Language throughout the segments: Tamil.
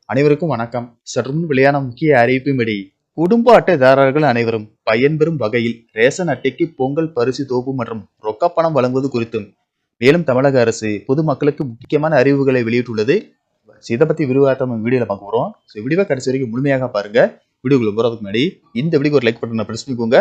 அனைவருக்கும் வணக்கம். சற்றுமுன் வெளியான முக்கிய அறிவிப்பின்படி குடும்ப அட்டைதாரர்கள் அனைவரும் பயன்பெறும் வகையில் ரேஷன் அட்டைக்கு பொங்கல் பரிசு தொகுப்பு மற்றும் ரொக்கப்பணம் வழங்குவது குறித்தும் மேலும் தமிழக அரசு பொதுமக்களுக்கு முக்கியமான அறிவுகளை வெளியிட்டுள்ளது. இதை பத்தி விரிவாக வீடியோல பார்க்க போறோம். வீடியோவை கடைசி வரைக்கும் முழுமையாக பாருங்க. வீடியோக்குள்ள போறதுக்கு முன்னாடி இந்த வீடியோக்கு ஒரு லைக் பட்டனை பிரஸ் பண்ணிக்கோங்க.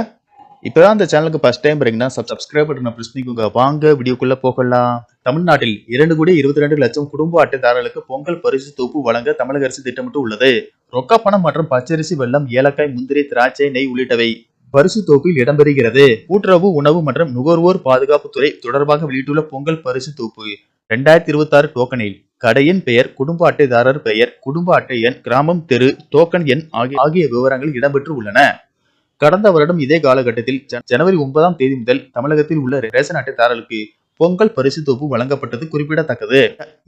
இப்பதான் இந்த சேனலுக்கு ஃபர்ஸ்ட் டைம் பாருங்கன்னா சப்ஸ்கிரைப் பட்டனை பிரஸ் பண்ணிக்கோங்க. வாங்க வீடியோக்குள்ள போகலாம். தமிழ்நாட்டில் 2,22,00,000 குடும்ப அட்டைதாரர்களுக்கு பொங்கல் பரிசு தொகுப்பு வழங்க தமிழக அரசு திட்டமிட்டு உள்ளது. ரொக்கப்பணம் மற்றும் பச்சரிசி, வெல்லம், ஏலக்காய், முந்திரி, திராட்சை, நெய் உள்ளிட்டவை பரிசு தொகுப்பில் இடம்பெறுகிறது. கூட்டுறவு, உணவு மற்றும் நுகர்வோர் பாதுகாப்புத்துறை தொடர்பாக வெளியிட்டுள்ள பொங்கல் பரிசு தொகுப்பு 2026 டோக்கனில் கடையின் பெயர், குடும்ப அட்டைதாரர் பெயர், குடும்ப அட்டை எண், கிராமம், தெரு, டோக்கன் எண் ஆகிய விவரங்கள் இடம்பெற்று உள்ளன. கடந்த வருடம் இதே காலகட்டத்தில் ஜனவரி 9ஆம் தேதி முதல் தமிழகத்தில் உள்ள ரேஷன் அட்டைதாரர்களுக்கு பொங்கல் பரிசு தொகுப்பு வழங்கப்பட்டது குறிப்பிடத்தக்கது.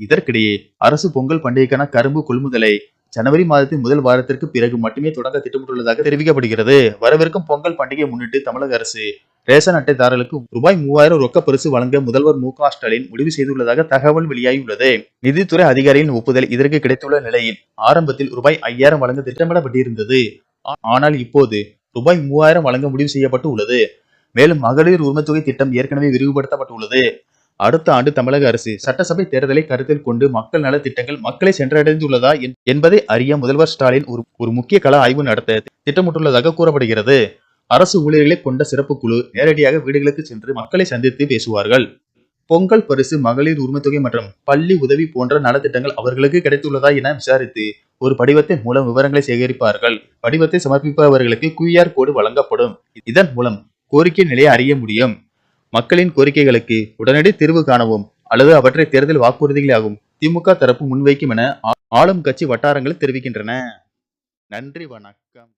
இதற்கிடையே அரசு பொங்கல் பண்டிகைக்கான கரும்பு கொள்முதலை ஜனவரி மாதத்தின் முதல் வாரத்திற்கு பிறகு மட்டுமே தொடங்க திட்டமிட்டுள்ளதாக தெரிவிக்கப்படுகிறது. வரவிருக்கும் பொங்கல் பண்டிகையை முன்னிட்டு தமிழக அரசு ரேஷன் அட்டைதாரர்களுக்கு ரூபாய் 3000 ரொக்க பரிசு வழங்க முதல்வர் மு க ஸ்டாலின் முடிவு செய்துள்ளதாக தகவல் வெளியாகியுள்ளது. நிதித்துறை அதிகாரிகளின் ஒப்புதல் இதற்கு கிடைத்துள்ள நிலையில் ஆரம்பத்தில் ரூபாய் 5000 வழங்க திட்டமிடப்பட்டிருந்தது. ஆனால் இப்போது ரூபாய் 3000 வழங்க முடிவு செய்யப்பட்டு உள்ளது. மேலும் மகளிர் உரிமைத்தொகை திட்டம் ஏற்கனவே விரிவுபடுத்தப்பட்டுள்ளது. அடுத்த ஆண்டு தமிழக அரசு சட்டசபை தேர்தலை கருத்தில் கொண்டு மக்கள் நல திட்டங்கள் மக்களை சென்றடைந்துள்ளதா என்பதை அறிய முதல்வர் ஸ்டாலின் ஒரு முக்கிய கள ஆய்வு நடத்த திட்டமிட்டுள்ளதாக கூறப்படுகிறது. அரசு ஊழியர்களை கொண்ட சிறப்பு குழு நேரடியாக வீடுகளுக்கு சென்று மக்களை சந்தித்து பேசுவார்கள். பொங்கல் பரிசு, மகளிர் உரிமைத்தொகை மற்றும் பள்ளி உதவி போன்ற நலத்திட்டங்கள் அவர்களுக்கு கிடைத்துள்ளதா என விசாரித்து ஒரு படிவத்தின் மூலம் விவரங்களை சேகரிப்பார்கள். படிவத்தை சமர்ப்பிப்பவர்களுக்கு QR கோடு வழங்கப்படும். இதன் மூலம் கோரிக்கை நிலையை அறிய முடியும். மக்களின் கோரிக்கைகளுக்கு உடனடி தீர்வு காணவும் அல்லது அவற்றை தேர்தல் வாக்குறுதிகளாகவும் திமுக தரப்பு முன்வைக்கும் என ஆளும் கட்சி வட்டாரங்கள் தெரிவிக்கின்றன. நன்றி, வணக்கம்.